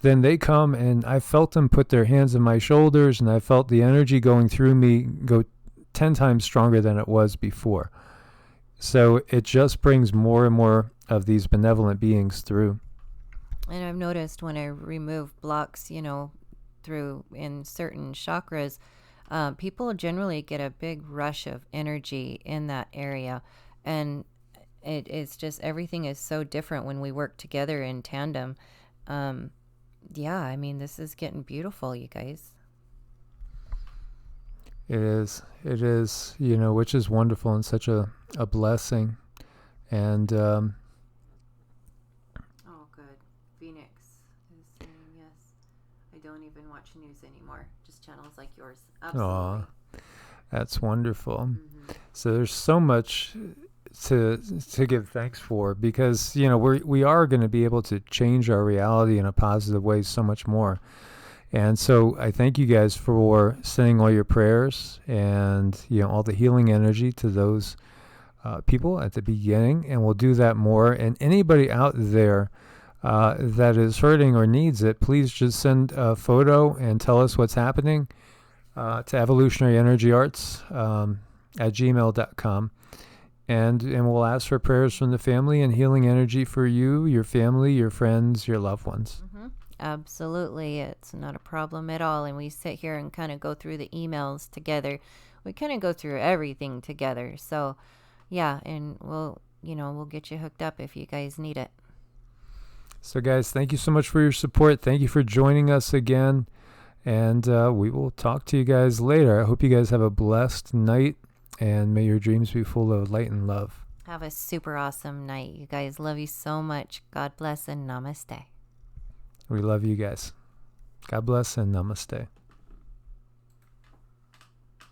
then they come, and I felt them put their hands on my shoulders, and I felt the energy going through me go 10 times stronger than it was before. So it just brings more and more of these benevolent beings through. And I've noticed when I remove blocks, through in certain chakras, people generally get a big rush of energy in that area. And it's just, everything is so different when we work together in tandem. Yeah, I mean, this is getting beautiful, you guys. It is, which is wonderful and such a blessing. And oh, good. Phoenix is saying yes. I don't even watch news anymore. Just channels like yours. Absolutely. Aw, that's wonderful. Mm-hmm. So there's so much to give thanks for, because we are going to be able to change our reality in a positive way so much more. And so I thank you guys for sending all your prayers and all the healing energy to those people at the beginning, and we'll do that more. And anybody out there that is hurting or needs it, please just send a photo and tell us what's happening to evolutionaryenergyarts at gmail.com. And we'll ask for prayers from the family and healing energy for you, your family, your friends, your loved ones. Mm-hmm. Absolutely. It's not a problem at all. And we sit here and kind of go through the emails together. We kind of go through everything together. So, yeah, and we'll get you hooked up if you guys need it. So, guys, thank you so much for your support. Thank you for joining us again. And we will talk to you guys later. I hope you guys have a blessed night. And may your dreams be full of light and love. Have a super awesome night. You guys, love you so much. God bless and namaste. We love you guys. God bless and namaste.